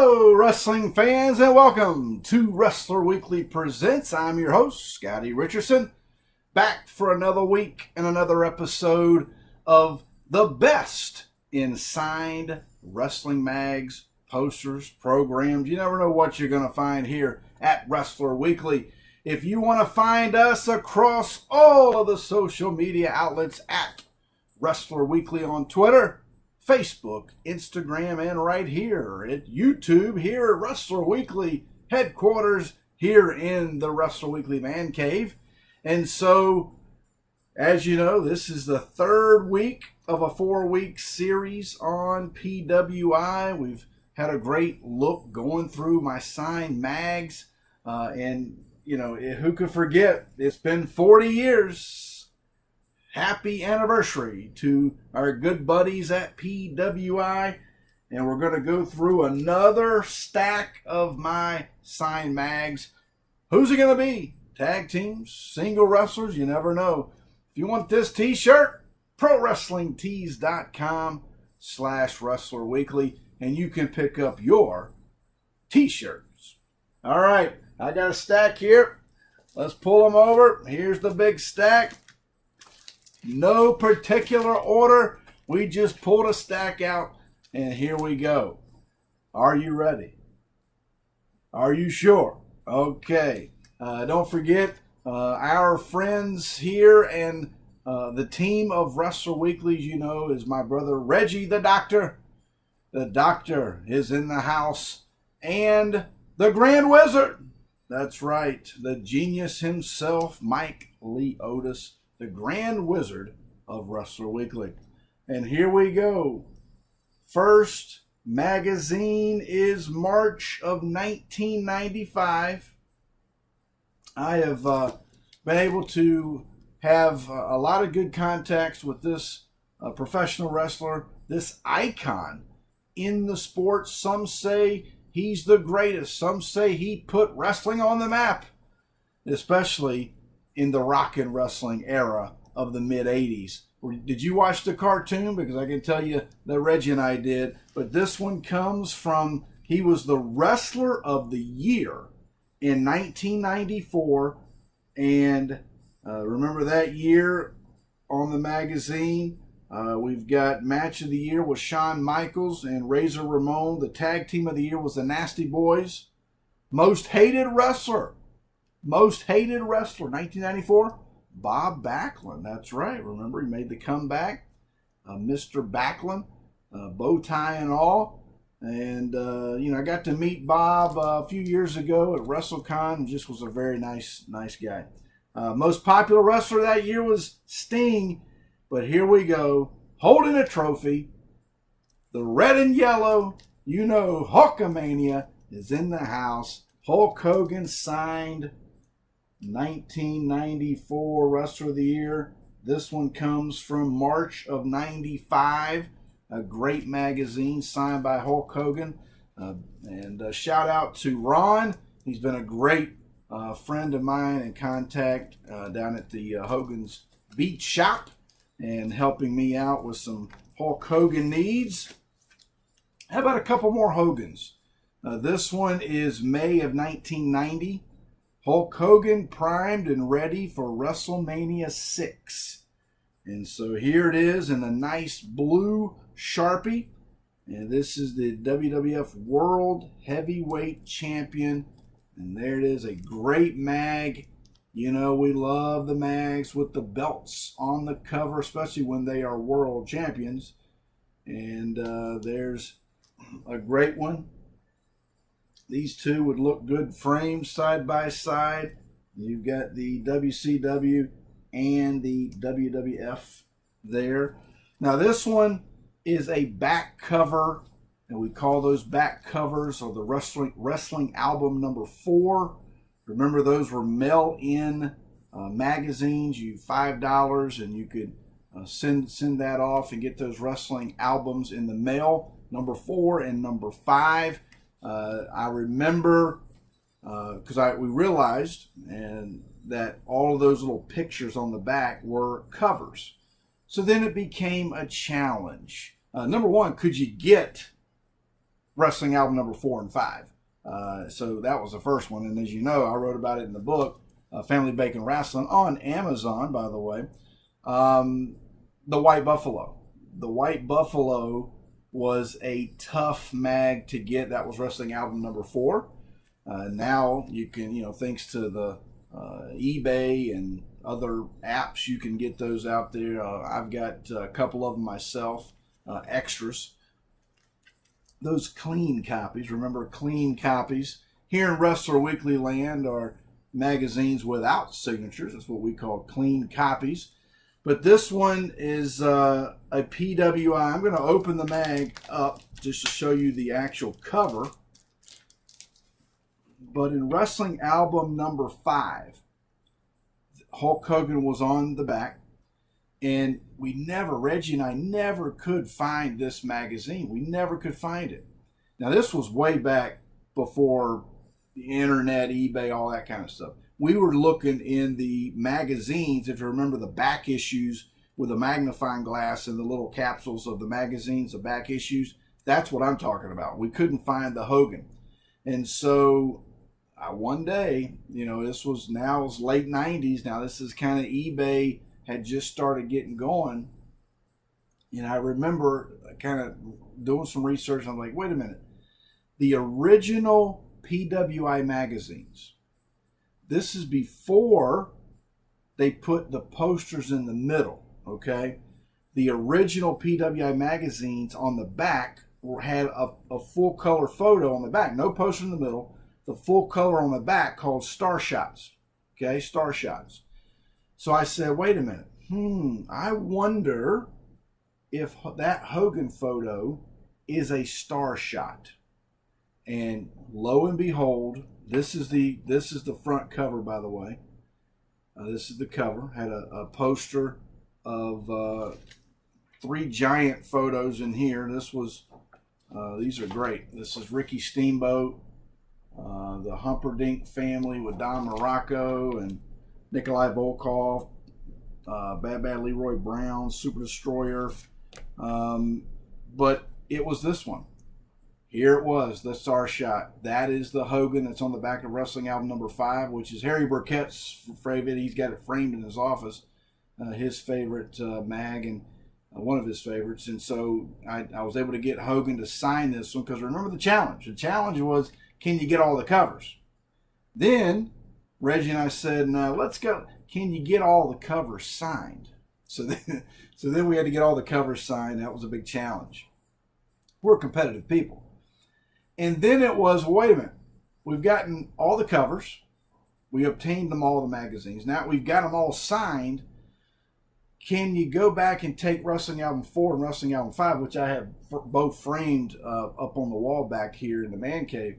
Hello, wrestling fans, and welcome to Wrestler Weekly Presents. I'm your host, Scottie Richardson, back for another week and another episode of the best in signed wrestling mags, posters, programs. You never know what you're going to find here at Wrestler Weekly. If you want to find us across all of the social media outlets at Wrestler Weekly on Twitter, Facebook, Instagram, and right here at YouTube, here at Wrestler Weekly headquarters, here in the Wrestler Weekly Man Cave. And so, as you know, this is the third week of a 4-week series on PWI. We've had a great look going through my signed mags. And, you know, who could forget? It's been 40 years. Happy anniversary to our good buddies at PWI. And we're going to go through another stack of my signed mags. Who's it going to be? Tag teams, single wrestlers, you never know. If you want this t-shirt, ProWrestlingTees.com/WrestlerWeekly, and you can pick up your t-shirts. All right, I got a stack here. Let's pull them over. Here's the big stack. No particular order. We just pulled a stack out, and here we go. Are you ready? Are you sure? Okay. Don't forget, our friends here and the team of Wrestler Weekly, you know, is my brother Reggie the Doctor. The Doctor is in the house. And the Grand Wizard. That's right. The genius himself, Mike Lee Otis, the Grand Wizard of Wrestler Weekly. And here we go. First magazine is March of 1995. I have been able to have a lot of good contacts with this professional wrestler, this icon in the sport. Some say he's the greatest. Some say he put wrestling on the map, especially in the rock and wrestling era of the mid-'80s. Did you watch the cartoon? Because I can tell you that Reggie and I did. But this one comes from, he was the Wrestler of the Year in 1994. And remember that year on the magazine? We've got Match of the Year with Shawn Michaels and Razor Ramon. The Tag Team of the Year was the Nasty Boys. Most Hated Wrestler, 1994, Bob Backlund. That's right. Remember, he made the comeback. Mr. Backlund, bow tie and all. And, you know, I got to meet Bob a few years ago at WrestleCon and just was a very nice guy. Most popular wrestler that year was Sting. But here we go, holding a trophy. The red and yellow, you know, Hulkamania is in the house. Hulk Hogan signed 1994 Wrestler of the Year. This one comes from March of 95. A great magazine signed by Hulk Hogan. And a shout out to Ron. He's been a great friend of mine and contact down at the Hogan's Beach Shop and helping me out with some Hulk Hogan needs. How about a couple more Hogans? This one is May of 1990. Hulk Hogan primed and ready for WrestleMania 6. And so here it is in a nice blue Sharpie. And this is the WWF World Heavyweight Champion. And there it is, a great mag. You know, we love the mags with the belts on the cover, especially when they are world champions. And there's a great one. These two would look good framed side by side. You've got the WCW and the WWF there. Now this one is a back cover, and we call those back covers or the wrestling album number 4. Remember, those were mail-in magazines. You $5 and you could send that off and get those wrestling albums in the mail. Number 4 and number 5. I remember because we realized that all of those little pictures on the back were covers. So then it became a challenge. Number one, could you get wrestling album number 4 and 5. So that was the first one. And as you know, I wrote about it in the book, Family Bacon Wrestling, on Amazon, by the way. The White Buffalo. The White Buffalo was a tough mag to get. That was wrestling album number 4. Now you can, thanks to the eBay and other apps, you can get those out there. I've got a couple of them myself, extras. Those clean copies, remember, clean copies. Here in Wrestler Weekly land are magazines without signatures. That's what we call clean copies. But this one is a PWI. I'm going to open the mag up just to show you the actual cover. But in wrestling album number 5, Hulk Hogan was on the back. And Reggie and I never could find this magazine. We never could find it. Now, this was way back before the internet, eBay, all that kind of stuff. We were looking in the magazines, if you remember the back issues with a magnifying glass and the little capsules of the magazines, the back issues. That's what I'm talking about. We couldn't find the Hogan. And so one day, this was late 90s. Now, this is kind of eBay had just started getting going. And I remember kind of doing some research. And I'm like, wait a minute. The original PWI magazines. This is before they put the posters in the middle, okay? The original PWI magazines on the back had a full color photo on the back. No poster in the middle. The full color on the back called Star Shots, okay? Star Shots. So I said, wait a minute. I wonder if that Hogan photo is a star shot. And lo and behold, this is the front cover, by the way. This is the cover. Had a poster of 3 giant photos in here. These are great. This is Ricky Steamboat, the Humperdinck family with Don Morocco and Nikolai Volkov, Bad Leroy Brown, Super Destroyer. But it was this one. Here it was, the Star Shot. That is the Hogan that's on the back of wrestling album number 5, which is Harry Burkett's favorite. He's got it framed in his office, his favorite mag, and one of his favorites. And so I was able to get Hogan to sign this one, because remember the challenge. The challenge was, can you get all the covers? Then Reggie and I said, no, let's go. Can you get all the covers signed? So then we had to get all the covers signed. That was a big challenge. We're competitive people. And then it was, wait a minute. We've gotten all the covers. We obtained them all, the magazines. Now we've got them all signed. Can you go back and take Wrestling Album 4 and Wrestling Album 5, which I have both framed up on the wall back here in the man cave?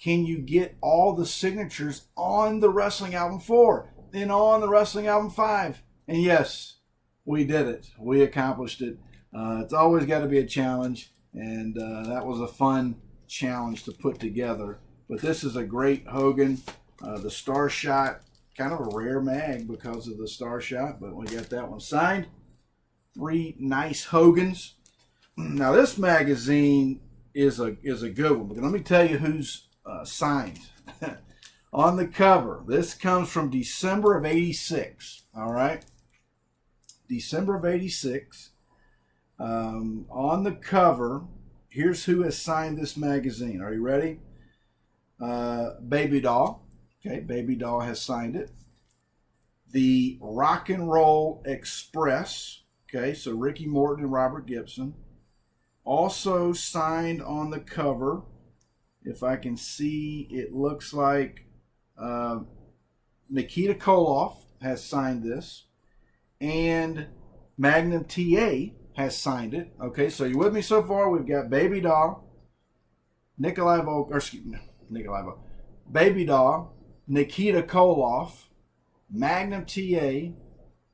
Can you get all the signatures on the Wrestling Album 4 and on the Wrestling Album 5? And yes, we did it. We accomplished it. It's always got to be a challenge, and that was a fun challenge to put together. But this is a great Hogan, the Star Shot, kind of a rare mag because of the Star Shot, but we got that one signed. 3 nice Hogans. Now this magazine is a good one, but let me tell you who's signed on the cover. This comes from December of '86. All right, December of '86. On the cover, here's who has signed this magazine. Are you ready? Baby Doll. Okay, Baby Doll has signed it. The Rock and Roll Express. Okay, so Ricky Morton and Robert Gibson. Also signed on the cover, if I can see, it looks like Nikita Koloff has signed this. And Magnum TA has signed it. Okay, so you with me so far? We've got Baby Doll, Baby Doll, Nikita Koloff, Magnum TA,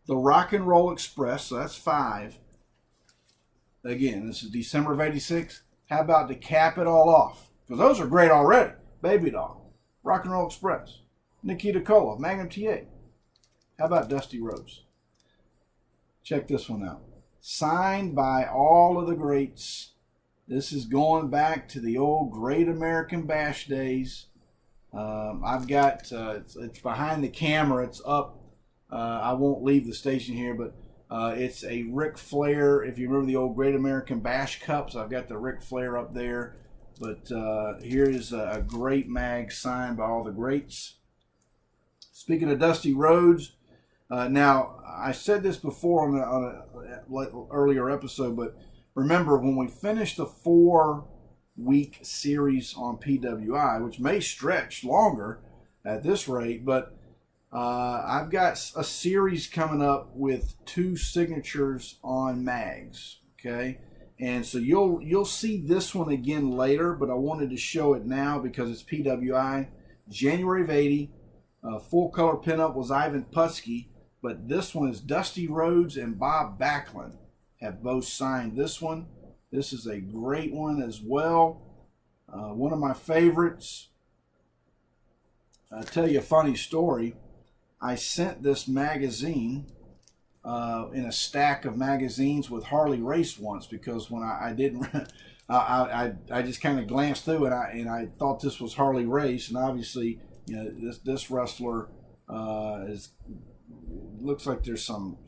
the Rock and Roll Express, so that's 5. Again, this is December of '86. How about to cap it all off? Because those are great already. Baby Doll, Rock and Roll Express, Nikita Koloff, Magnum TA. How about Dusty Rhodes? Check this one out. Signed by all of the greats This is going back to the old Great American Bash days. I've got, it's behind the camera, it's up. I won't leave the station here, but it's a Ric Flair. If you remember the old Great American Bash Cups, I've got the Ric Flair up there. But here is a great mag signed by all the greats. Speaking of Dusty Rhodes, now I said this before on an earlier episode, but remember when we finished the 4-week series on PWI, which may stretch longer at this rate, but I've got a series coming up with 2 signatures on mags, okay? And so you'll see this one again later, but I wanted to show it now because it's PWI. January of 80, full color pinup was Ivan Putski, but this one is Dusty Rhodes and Bob Backlund have both signed this one. This is a great one as well. One of my favorites. I'll tell you a funny story. I sent this magazine in a stack of magazines with Harley Race once, because when I didn't, I just kind of glanced through it and I thought this was Harley Race, and obviously, you know, this wrestler looks like there's some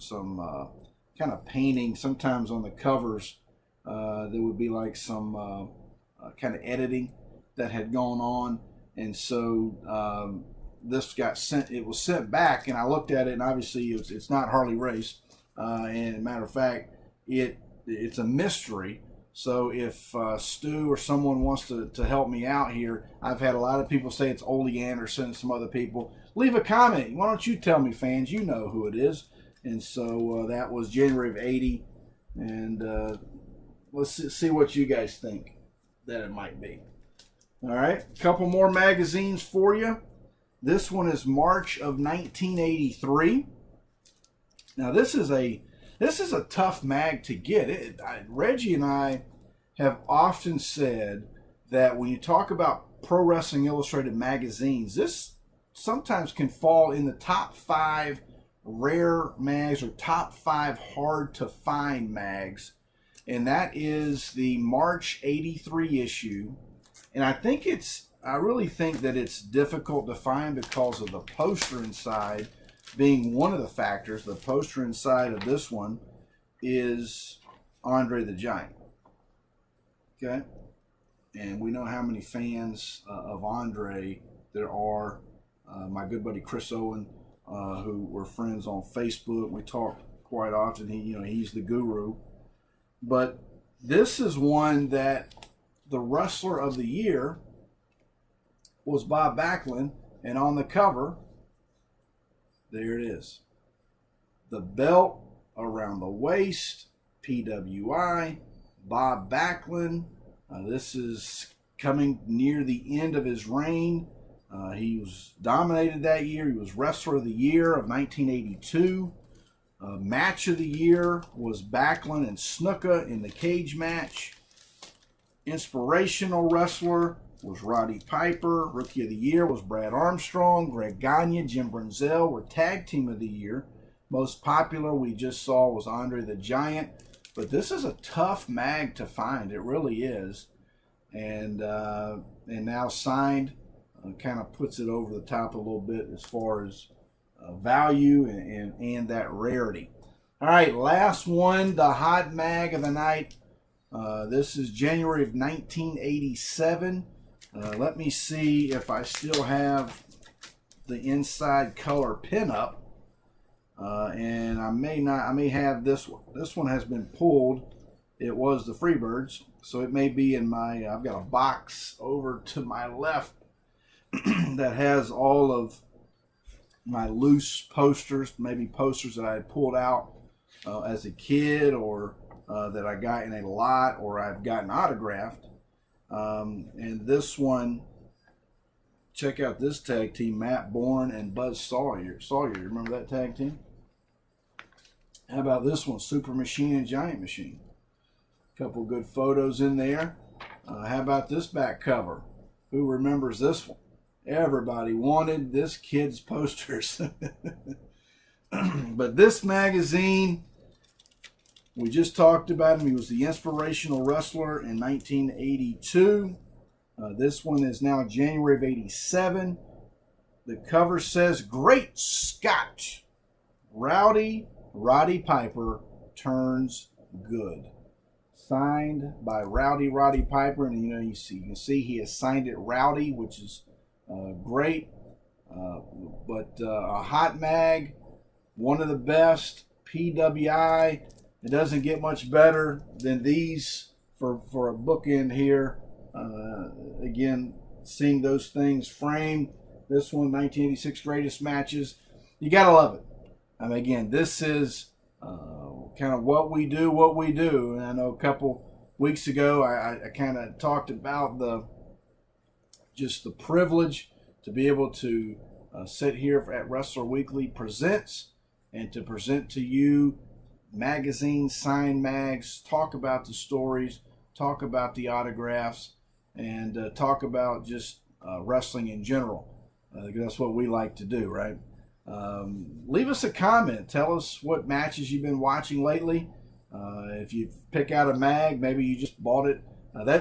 kind of painting sometimes on the covers. There would be like some kind of editing that had gone on, and so this got sent. It was sent back, and I looked at it, and obviously it's not Harley Race. And as a matter of fact, it's a mystery. So if Stu or someone wants to help me out here, I've had a lot of people say it's Ole Anderson and some other people. Leave a comment. Why don't you tell me, fans? You know who it is. And so that was January of 80. And let's see what you guys think that it might be. All right, a couple more magazines for you. This one is March of 1983. Now this is a tough mag to get. Reggie and I have often said that when you talk about Pro Wrestling Illustrated magazines, this sometimes can fall in the top 5 rare mags or top 5 hard to find mags, and that is the March 83 issue. And I really think that it's difficult to find because of the poster inside being one of the factors. The poster inside of this one is Andre the Giant. Okay? And we know how many fans of Andre there are. My good buddy Chris Owen, who we're friends on Facebook, we talk quite often. He's the guru. But this is one that the Wrestler of the Year was Bob Backlund, and on the cover, there it is. The belt around the waist, PWI, Bob Backlund. This is coming near the end of his reign. He was dominated that year. He was Wrestler of the Year of 1982. Match of the Year was Backlund and Snuka in the cage match. Inspirational Wrestler was Roddy Piper. Rookie of the Year was Brad Armstrong. Greg Gagne, Jim Brunzell were Tag Team of the Year. Most popular we just saw was Andre the Giant. But this is a tough mag to find. It really is. And now signed kind of puts it over the top a little bit as far as value and that rarity. All right, last one, the hot mag of the night. This is January of 1987. Let me see if I still have the inside color pinup. And I may not. I may have this one. This one has been pulled. It was the Freebirds, so it may be in my. I've got a box over to my left that has all of my loose posters, maybe posters that I had pulled out as a kid, or that I got in a lot, or I've gotten autographed. And this one, check out this tag team, Matt Bourne and Buzz Sawyer. You remember that tag team? How about this one, Super Machine and Giant Machine? A couple good photos in there. How about this back cover? Who remembers this one? Everybody wanted this kid's posters. But this magazine We just talked about him. He was the inspirational wrestler in 1982. This one is now January of 87. The cover says, Great Scott! Rowdy Roddy Piper turns good. Signed by Rowdy Roddy Piper. And you can see he has signed it Rowdy, which is great. But a hot mag, one of the best. PWI. It doesn't get much better than these for a bookend here. Again, seeing those things framed. This one, 1986 greatest matches. You gotta love it. I mean, again, this is kind of what we do. And I know a couple weeks ago, I kind of talked about the privilege to be able to sit here at Wrestler Weekly Presents and to present to you magazines, signed mags, talk about the stories, talk about the autographs, and talk about just wrestling in general. That's what we like to do, right? Leave us a comment. Tell us what matches you've been watching lately. If you pick out a mag, maybe you just bought it.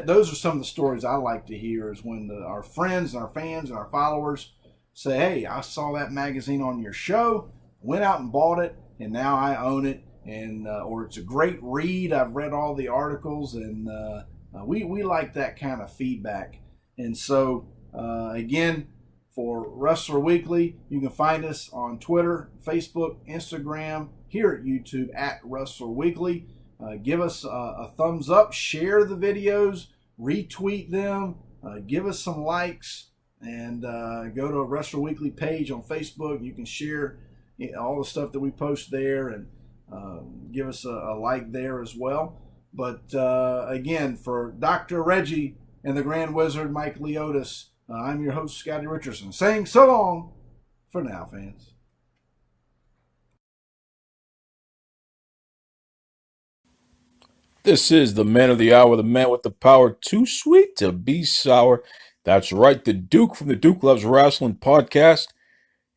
Those are some of the stories I like to hear, is when our friends and our fans and our followers say, hey, I saw that magazine on your show, went out and bought it, and now I own it. And or it's a great read. I've read all the articles, and we like that kind of feedback. And so, again, for Wrestler Weekly, you can find us on Twitter, Facebook, Instagram, here at YouTube at Wrestler Weekly. Give us a thumbs up, share the videos, retweet them, give us some likes, and go to a Wrestler Weekly page on Facebook. You can share all the stuff that we post there, and give us a like there as well. But again, for Dr. Reggie and the Grand Wizard Mike Leotis, I'm your host, Scottie Richardson, saying so long for now, fans. This is the man of the hour, the man with the power, too sweet to be sour. That's right, the Duke from the Duke Loves Wrestling podcast.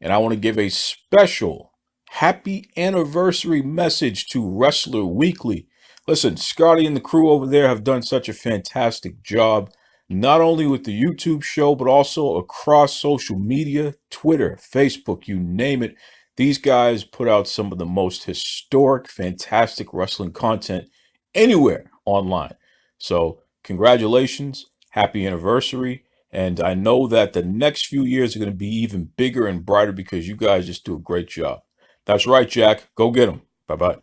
And I want to give a special happy anniversary message to Wrestler Weekly. Listen, Scotty and the crew over there have done such a fantastic job, not only with the YouTube show, but also across social media, Twitter, Facebook, you name it. These guys put out some of the most historic, fantastic wrestling content anywhere online. So, congratulations, happy anniversary. And I know that the next few years are going to be even bigger and brighter because you guys just do a great job. That's right, Jack. Go get them. Bye-bye.